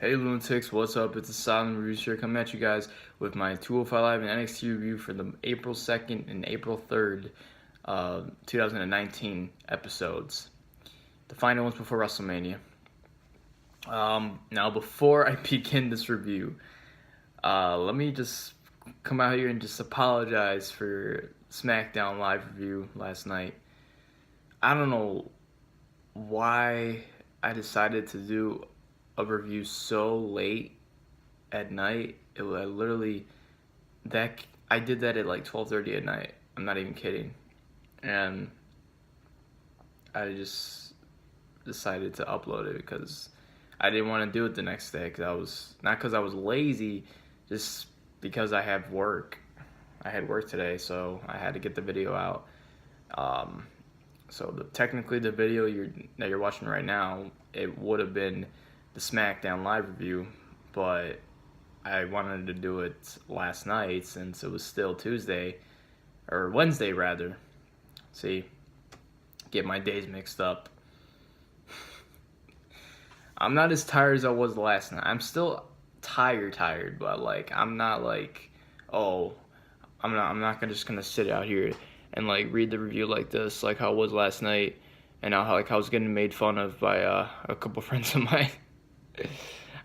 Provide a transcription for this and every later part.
Hey lunatics, what's up? It's a Silent Reviews here coming at you guys with my 205 Live and NXT review for the April 2nd and April 3rd, 2019 episodes. The final ones before WrestleMania. Now before I begin this review, let me just come out here and just apologize for SmackDown Live review last night. I don't know why I decided to do a review so late at night. I did that at like 12:30 at night. I'm not even kidding. And I just decided to upload it because I didn't want to do it the next day, not because I was lazy, just because I have work. I had work today, so I had to get the video out. Technically the video that you're watching right now, it would have been the SmackDown Live review, but I wanted to do it last night since it was still Tuesday, or Wednesday rather. See, get my days mixed up. I'm not as tired as I was last night. I'm still tired, but like I'm not like, oh, I'm not just gonna sit out here and like read the review like this, like how it was last night, and how like I was getting made fun of by a couple friends of mine.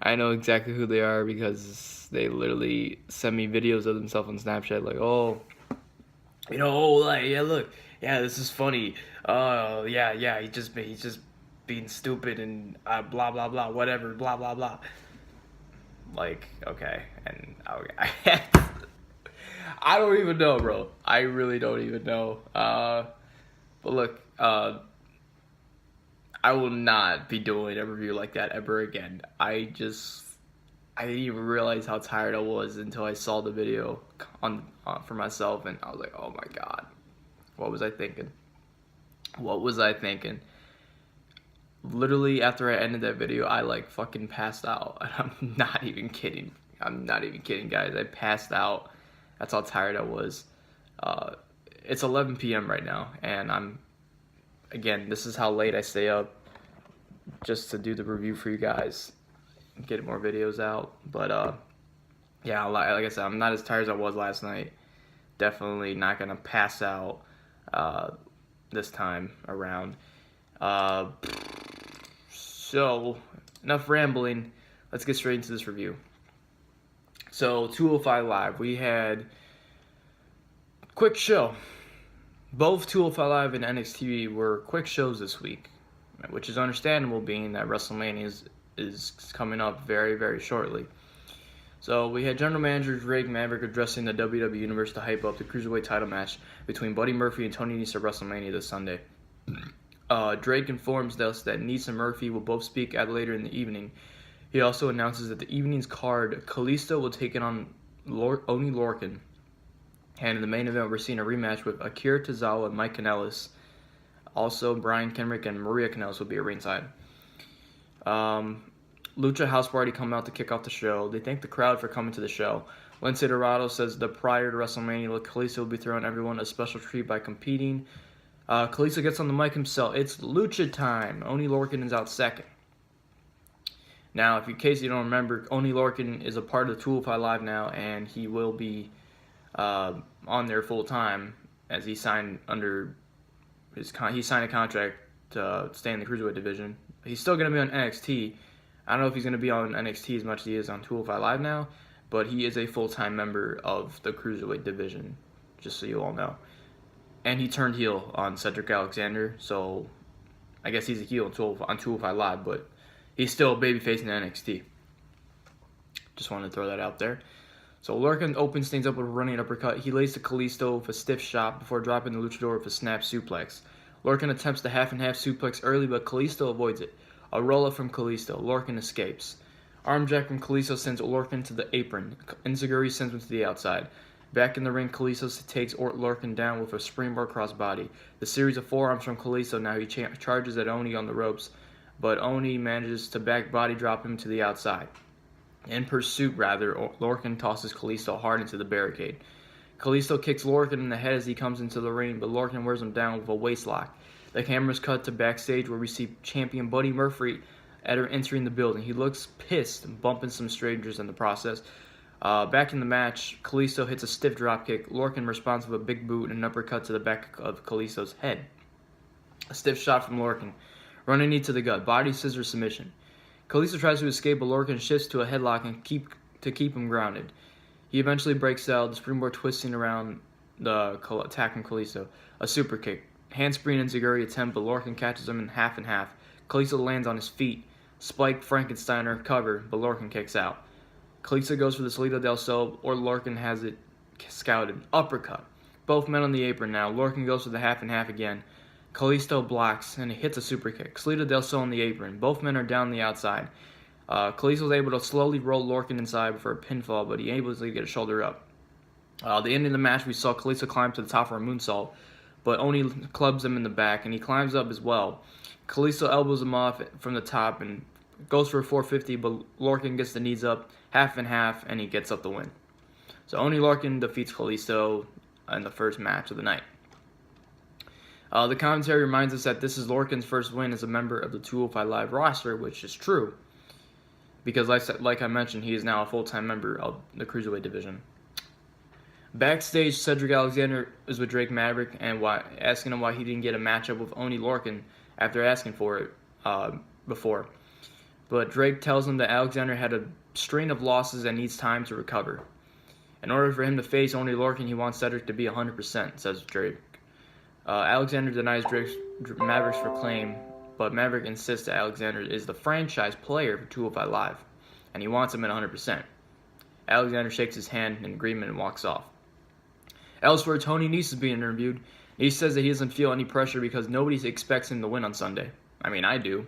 I know exactly who they are because they literally send me videos of themselves on Snapchat, like, oh, like, yeah, look, yeah, this is funny. Yeah, he's just being stupid and blah blah blah, whatever, blah blah blah. Like, okay, and okay. I don't even know, bro. I really don't even know. But look, I will not be doing a review like that ever again. I didn't even realize how tired I was until I saw the video for myself, and I was like, oh my god, what was I thinking? Literally, after I ended that video, I like fucking passed out. I'm not even kidding, guys. I passed out. That's how tired I was. It's 11 p.m. right now, and again, this is how late I stay up just to do the review for you guys, get more videos out. But yeah, like I said, I'm not as tired as I was last night. Definitely not gonna pass out this time around. So enough rambling. Let's get straight into this review. So 205 Live, we had quick show. Both 205 Live and NXT were quick shows this week, which is understandable being that WrestleMania is coming up very, very shortly. So we had General Manager Drake Maverick addressing the WWE Universe to hype up the Cruiserweight Title match between Buddy Murphy and Tony Nese at WrestleMania this Sunday. Drake informs us that Nese and Murphy will both speak at later in the evening. He also announces that the evening's card, Kalisto will take it on Oni Lorcan. And in the main event, we're seeing a rematch with Akira Tozawa and Mike Kanellis. Also, Brian Kenrick and Maria Kanellis will be at ringside. Lucha House Party come out to kick off the show. They thank the crowd for coming to the show. Lince Dorado says that prior to WrestleMania, Kalisto will be throwing everyone a special treat by competing. Kalisto gets on the mic himself. It's Lucha time. Oni Lorcan is out second. Now, in case you don't remember, Oni Lorcan is a part of the 205 Live now, and he will be on there full time as he signed under he signed a contract to stay in the Cruiserweight division. He's still going to be on NXT. I don't know if he's going to be on NXT as much as he is on 205 Live now, but he is a full-time member of the Cruiserweight division, just so you all know. And he turned heel on Cedric Alexander, so I guess he's a heel on 205 Live, but he's still a babyface in NXT. Just wanted to throw that out there. So Lorcan opens things up with a running uppercut. He lays to Kalisto with a stiff shot before dropping the luchador with a snap suplex. Lorcan attempts the half-and-half suplex early, but Kalisto avoids it. A roll-up from Kalisto. Lorcan escapes. Armjack from Kalisto sends Lorcan to the apron. Enziguri sends him to the outside. Back in the ring, Kalisto takes Lorcan down with a springboard crossbody. The series of forearms from Kalisto. Now he charges at Oni on the ropes, but Oni manages to back body drop him to the outside. In pursuit, Lorcan tosses Kalisto hard into the barricade. Kalisto kicks Lorcan in the head as he comes into the ring, but Lorcan wears him down with a waistlock. The camera's cut to backstage where we see champion Buddy Murphy entering the building. He looks pissed, bumping some strangers in the process. Back in the match, Kalisto hits a stiff dropkick. Lorcan responds with a big boot and an uppercut to the back of Kalisto's head. A stiff shot from Lorcan. Running knee to the gut. Body scissor submission. Kalisto tries to escape, but Lorcan shifts to a headlock and keep him grounded. He eventually breaks out, the springboard twisting around the attacking Kalisto. A super kick. Handspring and Zaguri attempt, but Lorcan catches him in half and half. Kalisto lands on his feet. Spike Frankensteiner cover, but Lorcan kicks out. Kalisto goes for the Salida del Sol, or Lorcan has it scouted. Uppercut. Both men on the apron now. Lorcan goes for the half and half again. Kalisto blocks, and he hits a super kick. Salida del Sol on the apron. Both men are down the outside. Kalisto was able to slowly roll Lorcan inside for a pinfall, but he able to get a shoulder up. The end of the match, we saw Kalisto climb to the top for a moonsault, but Oni clubs him in the back, and he climbs up as well. Kalisto elbows him off from the top and goes for a 450, but Lorcan gets the knees up, half and half, and he gets up the win. So Oni Lorcan defeats Kalisto in the first match of the night. The commentary reminds us that this is Lorcan's first win as a member of the 205 Live roster, which is true, because like I mentioned, he is now a full-time member of the Cruiserweight division. Backstage, Cedric Alexander is with Drake Maverick and asking him why he didn't get a matchup with Oni Lorcan after asking for it before. But Drake tells him that Alexander had a string of losses and needs time to recover. In order for him to face Oni Lorcan, he wants Cedric to be 100%, says Drake. Alexander denies Maverick's claim, but Maverick insists that Alexander is the franchise player for 205 Live, and he wants him at 100%. Alexander shakes his hand in agreement and walks off. Elsewhere, Tony Nese is being interviewed. He says that he doesn't feel any pressure because nobody expects him to win on Sunday. I mean, I do.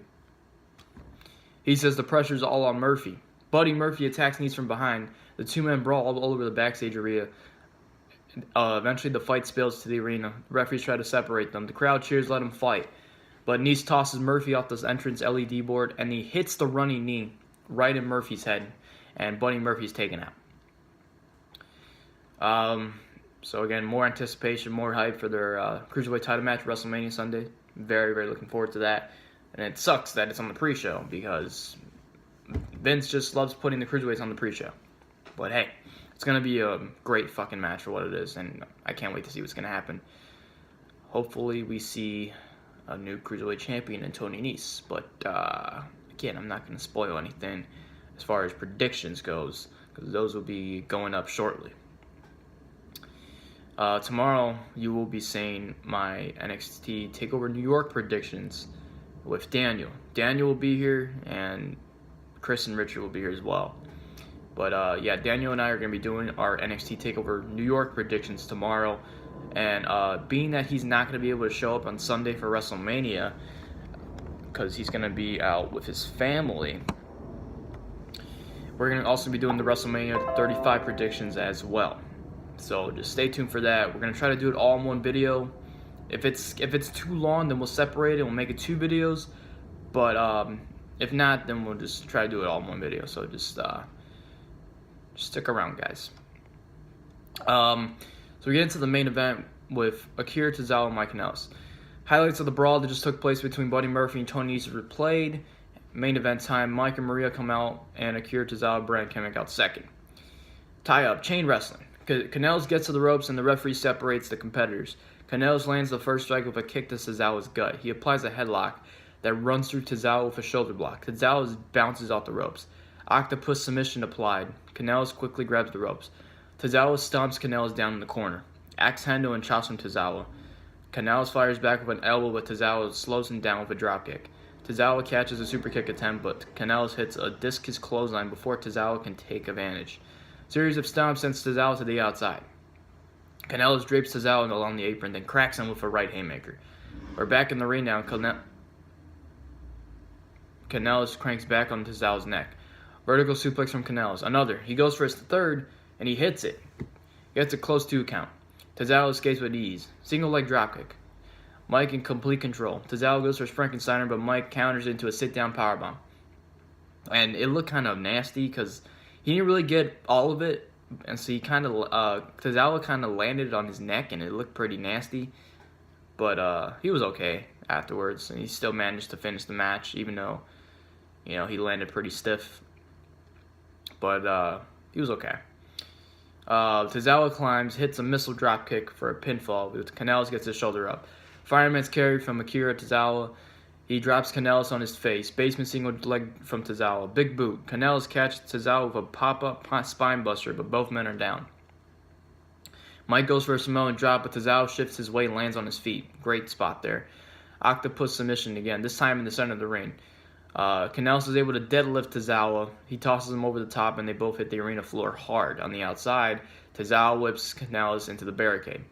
He says the pressure's all on Murphy. Buddy Murphy attacks Nese from behind. The two men brawl all over the backstage area. Eventually, the fight spills to the arena. Referees try to separate them. The crowd cheers, let him fight. But Nese tosses Murphy off this entrance LED board, and he hits the running knee right in Murphy's head, and Buddy Murphy's taken out. So again, more anticipation, more hype for their Cruiserweight title match WrestleMania Sunday. Very, very looking forward to that. And it sucks that it's on the pre-show because Vince just loves putting the Cruiserweights on the pre-show. But hey, it's going to be a great fucking match for what it is, and I can't wait to see what's going to happen. Hopefully we see a new Cruiserweight champion in Tony Nese. But again, I'm not going to spoil anything as far as predictions goes, because those will be going up shortly. Tomorrow, you will be seeing my NXT TakeOver New York predictions with Daniel. Daniel will be here, and Chris and Richard will be here as well. But yeah, Daniel and I are going to be doing our NXT TakeOver New York predictions tomorrow. And being that he's not going to be able to show up on Sunday for WrestleMania, because he's going to be out with his family, we're going to also be doing the WrestleMania 35 predictions as well. So just stay tuned for that. We're going to try to do it all in one video. If it's too long, then we'll separate it. We'll make it 2 videos. But if not, then we'll just try to do it all in one video. So just stick around, guys. So we get into the main event with Akira Tozawa and Mike Kanellis. Highlights of the brawl that just took place between Buddy Murphy and Tony Nese were played. Main event time, Mike and Maria come out, and Akira Tozawa and Brand Kemick out second. Tie-up, chain wrestling. Kanellis gets to the ropes and the referee separates the competitors. Kanellis lands the first strike with a kick to Tozawa's gut. He applies a headlock that runs through Tozawa with a shoulder block. Tozawa bounces off the ropes. Octopus submission applied. Kanellis quickly grabs the ropes. Tozawa stomps Kanellis down in the corner. Axe handle and chops from Tozawa. Kanellis fires back with an elbow, but Tozawa slows him down with a dropkick. Tozawa catches a super kick attempt, but Kanellis hits a discus clothesline before Tozawa can take advantage. Series of stomps sends Tozawa to the outside. Kanellis drapes Tozawa along the apron, then cracks him with a right haymaker. We're back in the ring now. Kanellis cranks back on Tozawa's neck. Vertical suplex from Kanellis. Another. He goes for his third, and he hits it. He gets a close 2 count. Tozawa escapes with ease. Single leg dropkick. Mike in complete control. Tozawa goes for his Frankensteiner, but Mike counters into a sit-down powerbomb. And it looked kind of nasty because he didn't really get all of it, and so Tozawa kind of landed on his neck, and it looked pretty nasty. But he was okay afterwards, and he still managed to finish the match, even though You know, he landed pretty stiff, but he was okay. Tozawa climbs, hits a missile drop kick for a pinfall. Kanellis gets his shoulder up. Fireman's carry from Akira Tozawa. He drops Kanellis on his face. Basement single leg from Tozawa. Big boot. Kanellis catches Tozawa with a pop-up spine buster, but both men are down. Mike goes for a Samoan drop, but Tozawa shifts his weight and lands on his feet. Great spot there. Octopus submission again, this time in the center of the ring. Kanellis is able to deadlift Tozawa. He tosses him over the top, and they both hit the arena floor hard. On the outside, Tozawa whips Kanellis into the barricade.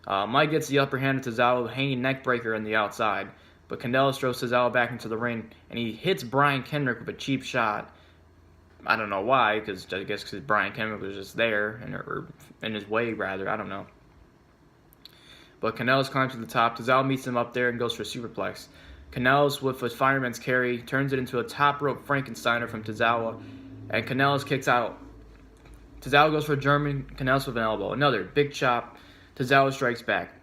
Mike gets the upper hand of Tozawa, hanging neck breaker on the outside, but Kanellis throws Tozawa back into the ring, and he hits Brian Kendrick with a cheap shot. I don't know why, because I guess because Brian Kendrick was just there, or in his way, rather. I don't know. But Kanellis climbs to the top. Tozawa meets him up there and goes for a superplex. Kanellis, with a fireman's carry, turns it into a top rope Frankensteiner from Tozawa, and Kanellis kicks out. Tozawa goes for a German, Kanellis with an elbow. Another big chop. Tozawa strikes back.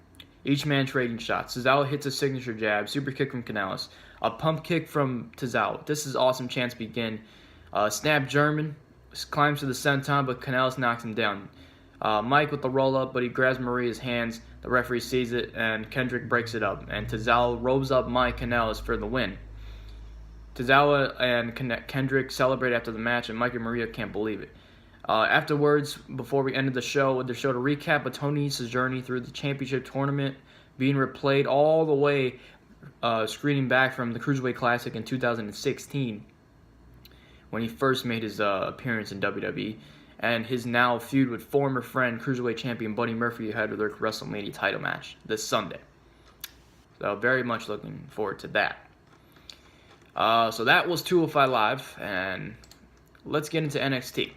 Each man trading shots. Tozawa hits a signature jab, super kick from Kanellis, a pump kick from Tozawa. This is awesome chance to begin. Snap German, climbs to the senton, but Kanellis knocks him down. Mike with the roll-up, but he grabs Maria's hands. The referee sees it, and Kendrick breaks it up. And Tozawa rolls up Mike Kanellis for the win. Tozawa and Kendrick celebrate after the match, and Mike and Maria can't believe it. Afterwards, before we ended the show, they showed a recap of Tony Nese's journey through the championship tournament, being replayed all the way, screening back from the Cruiserweight Classic in 2016, when he first made his appearance in WWE. And his now feud with former friend, Cruiserweight Champion Buddy Murphy, ahead of their WrestleMania title match this Sunday. So very much looking forward to that. So that was 205 Live, and let's get into NXT.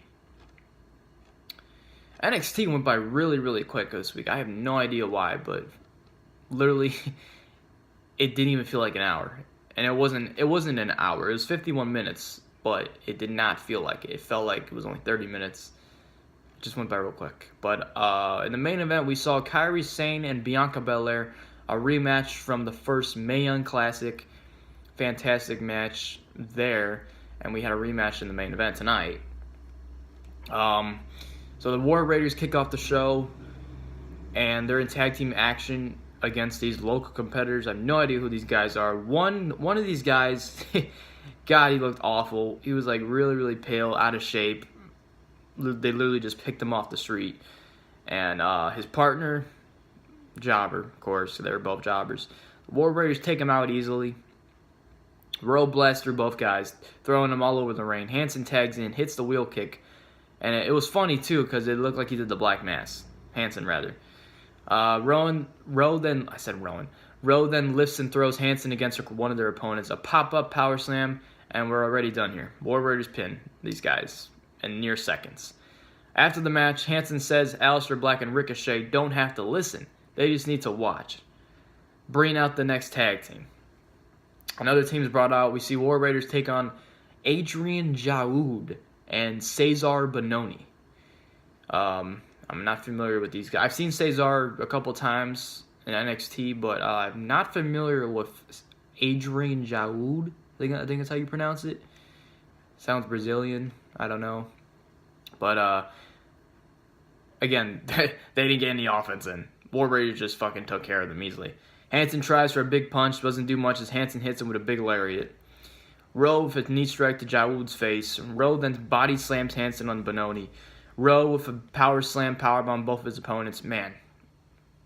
NXT went by really, really quick this week. I have no idea why, but literally, it didn't even feel like an hour. And it wasn't an hour. It was 51 minutes. But it did not feel like it. It felt like it was only 30 minutes. It just went by real quick. But in the main event, we saw KAIRI Sane and Bianca Belair, a rematch from the first Mae Young Classic. Fantastic match there. And we had a rematch in the main event tonight. So the War Raiders kick off the show, and they're in tag team action against these local competitors. I have no idea who these guys are. One of these guys... God, he looked awful. He was like really, really pale, out of shape. They literally just picked him off the street. And his partner, jobber, of course. So they were both jobbers. War Raiders take him out easily. Road blast through both guys, throwing them all over the ring. Hanson tags in, hits the wheel kick. And it was funny, too, because it looked like he did the Black Mass. Hanson, rather. Rowe then lifts and throws Hanson against one of their opponents. A pop-up power slam, and we're already done here. War Raiders pin these guys in near seconds. After the match, Hanson says Aleister Black and Ricochet don't have to listen. They just need to watch. Bring out the next tag team. Another team is brought out. We see War Raiders take on Adrian Jaoud and Cesar Bononi. I'm not familiar with these guys. I've seen Cesar a couple times in NXT, but I'm not familiar with Adrian Jaoud. I think that's how you pronounce it. Sounds Brazilian. I don't know. But, again, they didn't get any offense in. War Raiders just fucking took care of them easily. Hanson tries for a big punch. Doesn't do much as Hanson hits him with a big lariat. Rowe with a knee strike to Jawood's face. Rowe then body slams Hanson on Bononi. Rowe with a power slam, powerbomb both of his opponents. Man,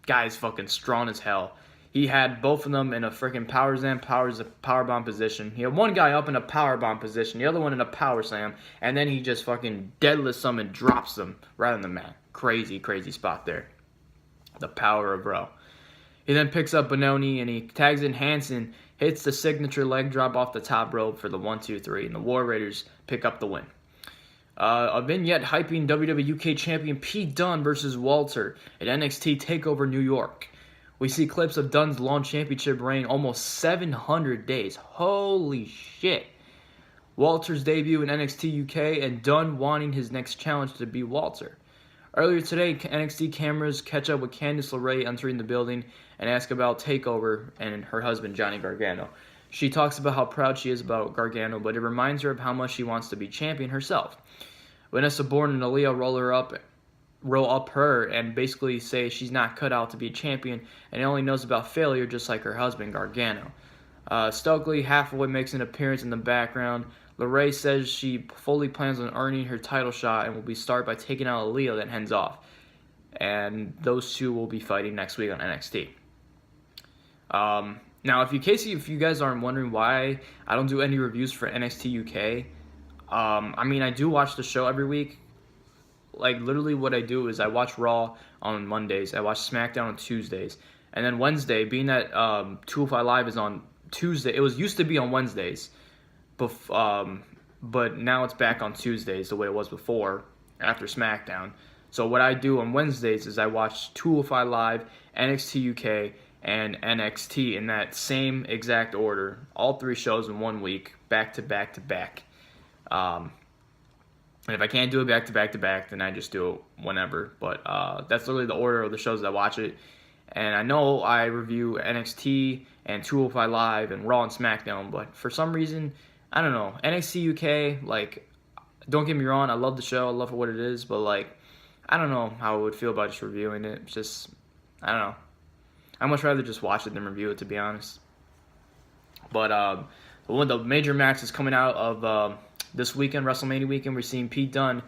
guy's fucking strong as hell. He had both of them in a freaking powerbomb position. He had one guy up in a powerbomb position, the other one in a power slam, and then he just fucking deadlifts them and drops them right on the mat. Crazy, crazy spot there. The power of Rowe. He then picks up Bononi and he tags in Hanson, hits the signature leg drop off the top rope for the 1-2-3, and the War Raiders pick up the win. A vignette hyping WWE UK champion Pete Dunne versus Walter at NXT TakeOver New York. We see clips of Dunne's long championship reign, almost 700 days. Holy shit. Walter's debut in NXT UK and Dunne wanting his next challenge to be Walter. Earlier today, NXT cameras catch up with Candice LeRae entering the building and ask about TakeOver and her husband Johnny Gargano. She talks about how proud she is about Gargano, but it reminds her of how much she wants to be champion herself. Vanessa Borne and Aaliyah roll up her and basically say she's not cut out to be a champion and only knows about failure just like her husband Gargano. Stokely halfway makes an appearance in the background. LeRae says she fully plans on earning her title shot and will be start by taking out Aaliyah, then hands off. And those two will be fighting next week on NXT. Now, if you guys aren't wondering why I don't do any reviews for NXT UK, I mean, I do watch the show every week. Like, literally what I do is I watch Raw on Mondays, I watch SmackDown on Tuesdays, and then Wednesday, being that 205 Live is on Tuesday, it used to be on Wednesdays, but now it's back on Tuesdays the way it was before, after SmackDown. So what I do on Wednesdays is I watch 205 Live, NXT UK, and NXT in that same exact order. All three shows in 1 week, back to back to back. And if I can't do it back to back to back, then I just do it whenever. But that's literally the order of the shows that I watch it. And I know I review NXT and 205 Live and Raw and SmackDown, but for some reason, I don't know. NXT UK, like, don't get me wrong, I love the show, I love what it is, but like, I don't know how I would feel about just reviewing it. It's just, I don't know. I'd much rather just watch it than review it, to be honest. But one of the major matches coming out of this weekend, WrestleMania weekend, we're seeing Pete Dunne,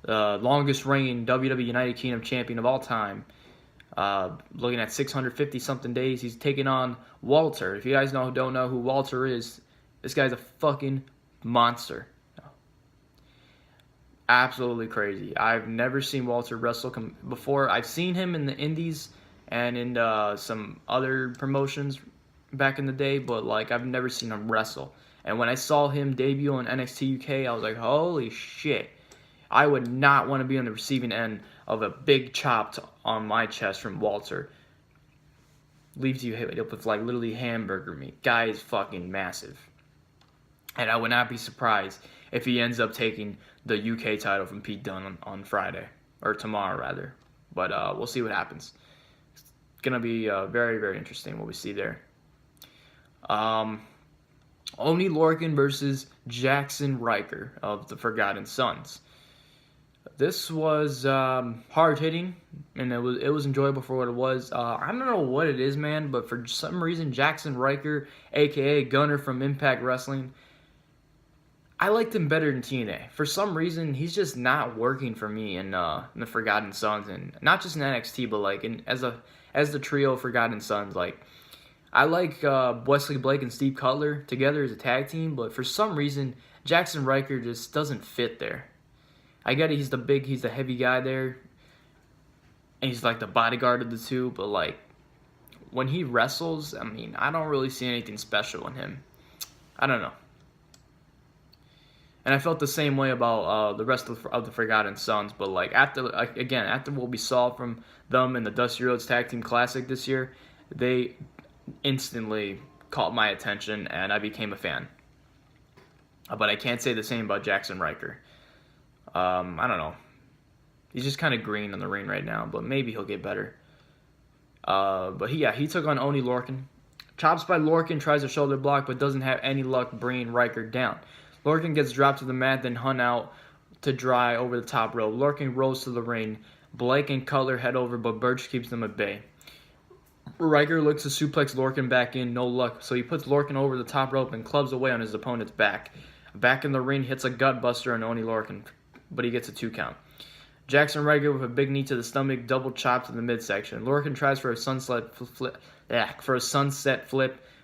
the longest reigning WWE United Kingdom champion of all time. Looking at 650-something days, he's taking on Walter. If you guys don't know who Walter is, this guy's a fucking monster. Absolutely crazy. I've never seen Walter wrestle before. I've seen him in the indies and in some other promotions back in the day, but like I've never seen him wrestle. And when I saw him debut on NXT UK, I was like, holy shit. I would not want to be on the receiving end of a big chop on my chest from Walter. Leaves you hit with like literally hamburger meat. Guy is fucking massive. And I would not be surprised if he ends up taking the UK title from Pete Dunne on Friday. Or tomorrow, rather. But we'll see what happens. It's going to be very, very interesting what we see there. Oni Lorcan versus Jackson Riker of the Forgotten Sons. This was hard-hitting, and it was enjoyable for what it was. I don't know what it is, man, but for some reason, Jackson Riker, a.k.a. Gunner from Impact Wrestling, I liked him better than TNA. For some reason, he's just not working for me in the Forgotten Sons, and not just in NXT, but like as the trio of Forgotten Sons. Like, I like Wesley Blake and Steve Cutler together as a tag team, but for some reason, Jackson Riker just doesn't fit there. I get it, he's the heavy guy there, and he's like the bodyguard of the two, but like, when he wrestles, I mean, I don't really see anything special in him. I don't know. And I felt the same way about the rest of the Forgotten Sons, but like, after what we saw from them in the Dusty Rhodes Tag Team Classic this year, they instantly caught my attention, and I became a fan. But I can't say the same about Jackson Riker. I don't know. He's just kind of green on the ring right now, but maybe he'll get better. But he took on Oni Lorcan. Chops by Lorcan, tries a shoulder block, but doesn't have any luck bringing Riker down. Lorcan gets dropped to the mat, then hung out to dry over the top rope. Lorcan rolls to the ring. Blake and Cutler head over, but Birch keeps them at bay. Riker looks to suplex Lorcan back in, no luck, so he puts Lorcan over the top rope and clubs away on his opponent's back. Back in the ring, hits a gut buster on Oni Lorcan, but he gets a 2 count. Jackson Riker with a big knee to the stomach, double chop to the midsection. Lorcan tries for a sunset flip,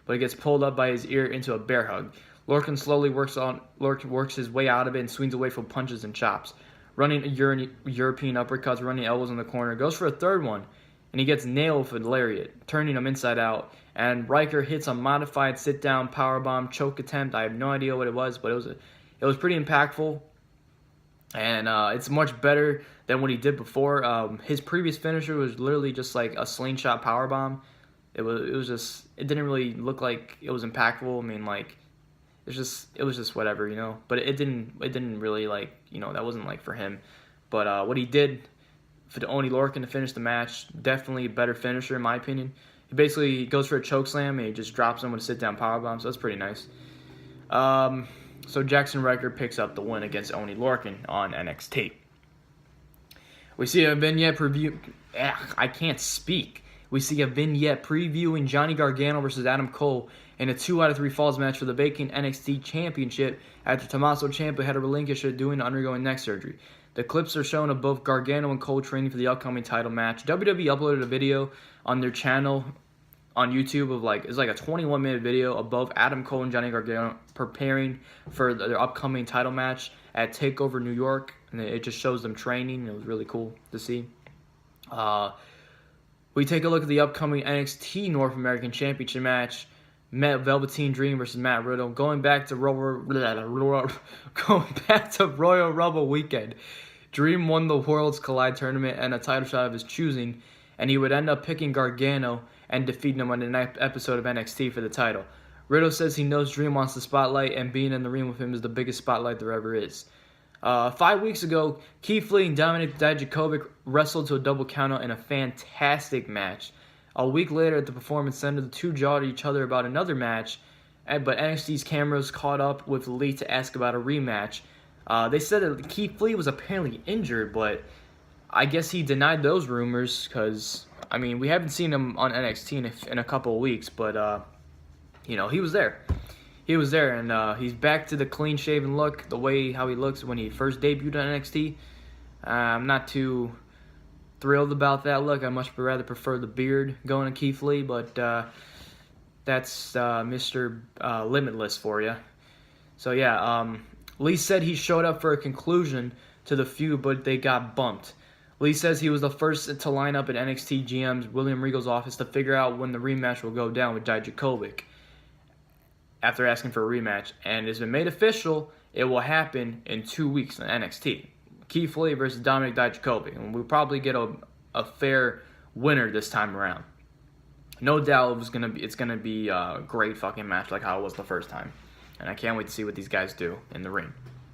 but he gets pulled up by his ear into a bear hug. Lorcan slowly works his way out of it and swings away from punches and chops. Running European uppercuts, running elbows in the corner, goes for a third one, and he gets nailed with a lariat, turning him inside out. And Riker hits a modified sit-down powerbomb choke attempt. I have no idea what it was, but it was pretty impactful. And it's much better than what he did before. His previous finisher was literally just like a slingshot powerbomb. It didn't really look like it was impactful. I mean, like, it was just whatever, you know. But it didn't really, like, you know, that wasn't like for him. But what he did for the Oni Lorcan to finish the match, definitely a better finisher in my opinion. He goes for a choke slam and he just drops him with a sit-down powerbomb, so that's pretty nice. So Jackson Ryker picks up the win against Oney Lorcan on NXT. We see a vignette preview. I can't speak. We see a vignette previewing Johnny Gargano versus Adam Cole in a 2 out of 3 falls match for the vacant NXT Championship after Tommaso Ciampa had to relinquish it due to undergoing neck surgery. The clips are shown of both Gargano and Cole training for the upcoming title match. WWE uploaded a video on their channel on YouTube of it's like a 21-minute video of both Adam Cole and Johnny Gargano preparing for their upcoming title match at TakeOver New York, and it just shows them training. It was really cool to see. We take a look at the upcoming NXT North American Championship match. Velveteen Dream versus Matt Riddle. Going back to Royal Rumble weekend. Dream won the Worlds Collide tournament and a title shot of his choosing, and he would end up picking Gargano and defeating him on the next episode of NXT for the title. Riddle says he knows Dream wants the spotlight, and being in the ring with him is the biggest spotlight there ever is. 5 weeks ago, Keith Lee and Dominik Dijakovic wrestled to a double countout in a fantastic match. A week later at the Performance Center, the two jawed at each other about another match, but NXT's cameras caught up with Lee to ask about a rematch. They said that Keith Lee was apparently injured, but I guess he denied those rumors because, we haven't seen him on NXT in a couple of weeks, but, he was there. He was there, and he's back to the clean-shaven look, how he looks when he first debuted on NXT. I'm not too thrilled about that look. I much rather prefer the beard going to Keith Lee, but that's Mr. Limitless for you. So, yeah, Lee said he showed up for a conclusion to the feud, but they got bumped. Lee says he was the first to line up at NXT GM's William Regal's office to figure out when the rematch will go down with Dijakovic after asking for a rematch, and it's been made official. It will happen in 2 weeks in NXT. Keith Lee versus Dominik Dijakovic, and we'll probably get a fair winner this time around. No doubt it's gonna be a great fucking match like how it was the first time, and I can't wait to see what these guys do in the ring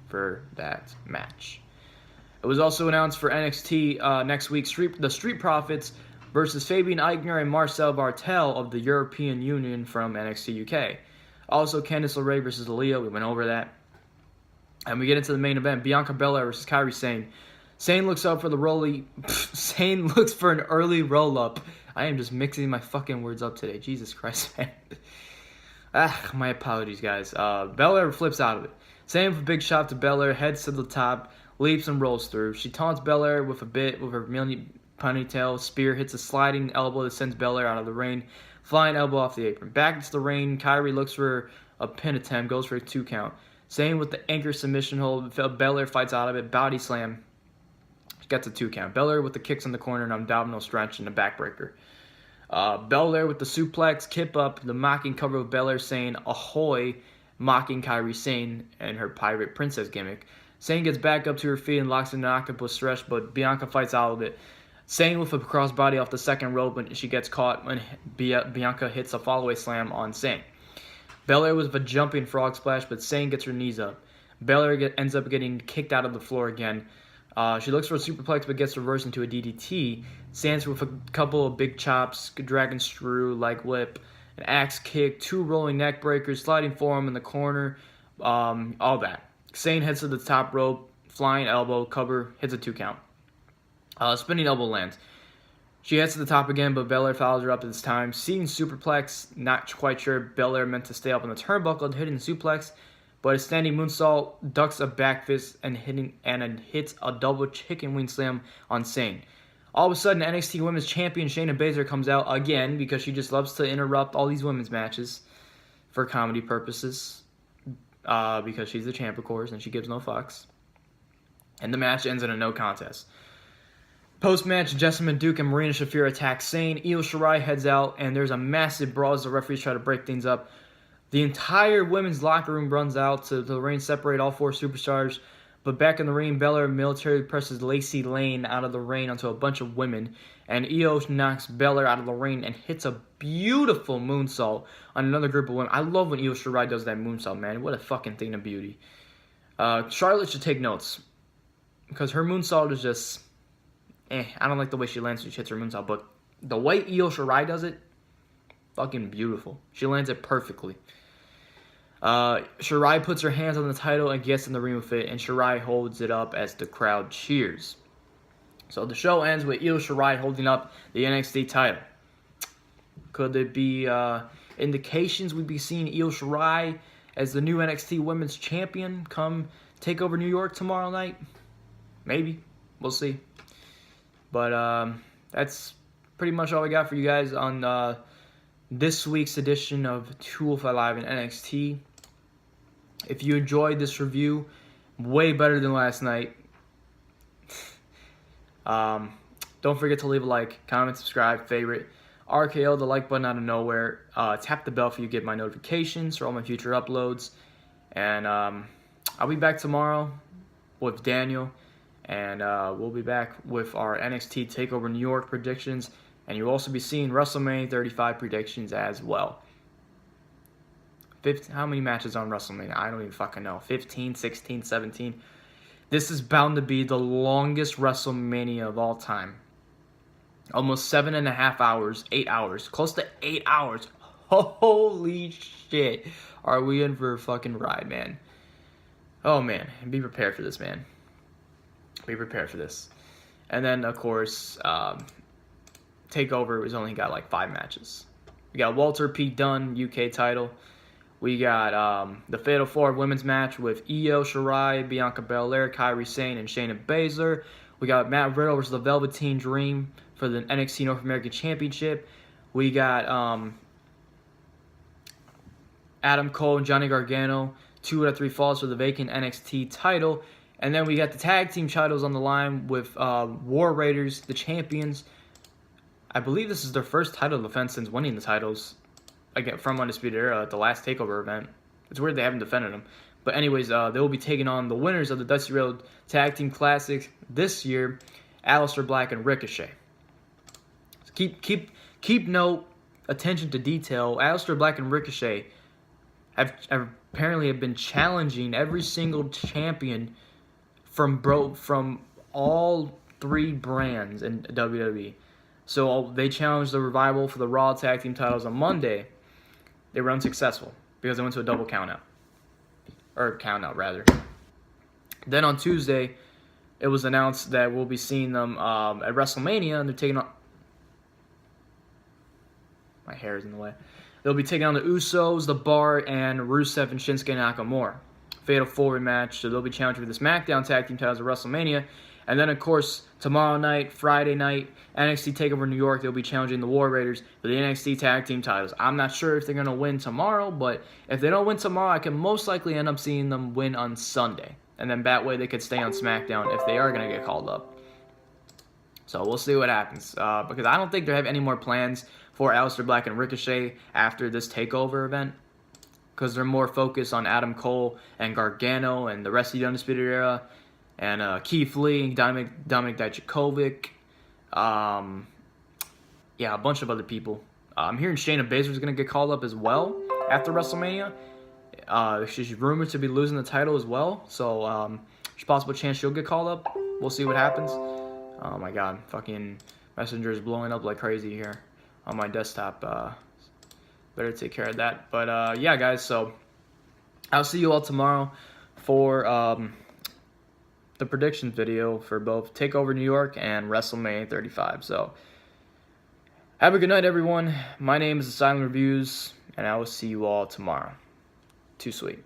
for that match. It was also announced for NXT next week, the Street Profits versus Fabian Aichner and Marcel Bartel of the European Union from NXT UK. Also, Candice LeRae versus Aaliyah. We went over that. And we get into the main event, Bianca Belair versus Kairi Sane. Sane looks up for Sane looks for an early roll-up. I am just mixing my fucking words up today. Jesus Christ, man. My apologies, guys. Belair flips out of it. Sane with a big shot to Belair, heads to the top, leaps and rolls through. She taunts Belair with her mini ponytail. Spear hits a sliding elbow that sends Belair out of the ring. Flying elbow off the apron. Back into the ring. Kairi looks for a pin attempt. Goes for a 2 count. Same with the anchor submission hold. Belair fights out of it. Body slam. She gets a 2 count. Belair with the kicks in the corner and abdominal stretch and a backbreaker. Belair with the suplex. Kip up. The mocking cover of Belair saying ahoy. Mocking Kairi Sane and her pirate princess gimmick. Sane gets back up to her feet and locks in an octopus stretch, but Bianca fights out of it. Sane with a crossbody off the second rope when she gets caught when Bianca hits a fallaway slam on Sane. Belair with a jumping frog splash, but Sane gets her knees up. Belair ends up getting kicked out of the floor again. She looks for a superplex, but gets reversed into a DDT. Sands with a couple of big chops, dragon screw, leg whip, an axe kick, 2 rolling neck breakers, sliding forearm in the corner, all that. Sane heads to the top rope, flying elbow, cover, hits a 2 count. Spinning elbow lands. She heads to the top again, but Belair follows her up this time. Seeing superplex, not quite sure Belair meant to stay up on the turnbuckle, hitting suplex, but a standing moonsault, ducks a back fist, and hits a double chicken wing slam on Sane. All of a sudden, NXT Women's Champion Shayna Baszler comes out again because she just loves to interrupt all these women's matches for comedy purposes. Because she's the champ, of course, and she gives no fucks. And the match ends in a no contest. Post-match, Jessamine Duke and Marina Shafir attack Sane. Io Shirai heads out, and there's a massive brawl as the referees try to break things up. The entire women's locker room runs out to the ring, separate all 4 superstars. But back in the ring, Belair militarily presses Lacey Lane out of the ring onto a bunch of women. And Io knocks Belair out of the ring and hits a beautiful moonsault on another group of women. I love when Io Shirai does that moonsault, man. What a fucking thing of beauty. Charlotte should take notes, because her moonsault is just... I don't like the way she lands when she hits her moonsault, but the way Io Shirai does it, Fucking beautiful. She lands it perfectly. Shirai puts her hands on the title and gets in the ring with it, and Shirai holds it up as the crowd cheers. So the show ends with Io Shirai holding up the NXT title. Could there be indications we'd be seeing Io Shirai as the new NXT Women's Champion come take over New York tomorrow night? Maybe. We'll see. But that's pretty much all we got for you guys on this week's edition of 205 Live in NXT. If you enjoyed this review, way better than last night. Don't forget to leave a like, comment, subscribe, favorite. RKO the like button out of nowhere. Tap the bell for you to get my notifications for all my future uploads. And I'll be back tomorrow with Daniel. And we'll be back with our NXT TakeOver New York predictions. And you'll also be seeing WrestleMania 35 predictions as well. How many matches on WrestleMania? I don't even fucking know. 15, 16, 17. This is bound to be the longest WrestleMania of all time. Almost 7.5 hours, 8 hours, close to 8 hours. Holy shit. Are we in for a fucking ride, man? Oh, man. Be prepared for this, man. Be prepared for this. And then, of course, TakeOver has only got like 5 matches. We got Walter P. Dunn, UK title. We got the Fatal 4 women's match with Io Shirai, Bianca Belair, KAIRI Sane, and Shayna Baszler. We got Matt Riddle versus the Velveteen Dream for the NXT North American Championship. We got Adam Cole and Johnny Gargano, 2 out of 3 falls for the vacant NXT title. And then we got the tag team titles on the line with War Raiders, the champions. I believe this is their first title defense since winning the titles again from Undisputed Era at the last TakeOver event. It's weird they haven't defended them. But anyways, they will be taking on the winners of the Dusty Road Tag Team Classic this year, Aleister Black and Ricochet. So keep note, attention to detail. Aleister Black and Ricochet have apparently been challenging every single champion from all 3 brands in WWE. So they challenged the Revival for the Raw Tag Team titles on Monday. They were unsuccessful because they went to a double countout. Or countout, rather. Then on Tuesday, it was announced that we'll be seeing them at WrestleMania, and they're taking on... My hair is in the way. They'll be taking on the Usos, The Bar, and Rusev and Shinsuke Nakamura. Fatal 4 match, so they'll be challenging for the SmackDown Tag Team titles at WrestleMania. And then, of course, tomorrow night, Friday night, NXT TakeOver New York, they'll be challenging the War Raiders for the NXT Tag Team titles. I'm not sure if they're going to win tomorrow, but if they don't win tomorrow, I can most likely end up seeing them win on Sunday. And then that way they could stay on SmackDown if they are going to get called up. So we'll see what happens. Because I don't think they have any more plans for Aleister Black and Ricochet after this TakeOver event. Because they're more focused on Adam Cole and Gargano and the rest of the Undisputed Era. And Keith Lee, Dominik Dijakovic, yeah, a bunch of other people. I'm hearing Shayna Baszler is going to get called up as well after WrestleMania. She's rumored to be losing the title as well, so there's a possible chance she'll get called up. We'll see what happens. Oh my god, fucking Messenger is blowing up like crazy here on my desktop. Better take care of that. But yeah, guys, so I'll see you all tomorrow for the predictions video for both TakeOver New York and WrestleMania 35. So have a good night, everyone. My name is The Silent Reviews, and I will see you all tomorrow. Too sweet.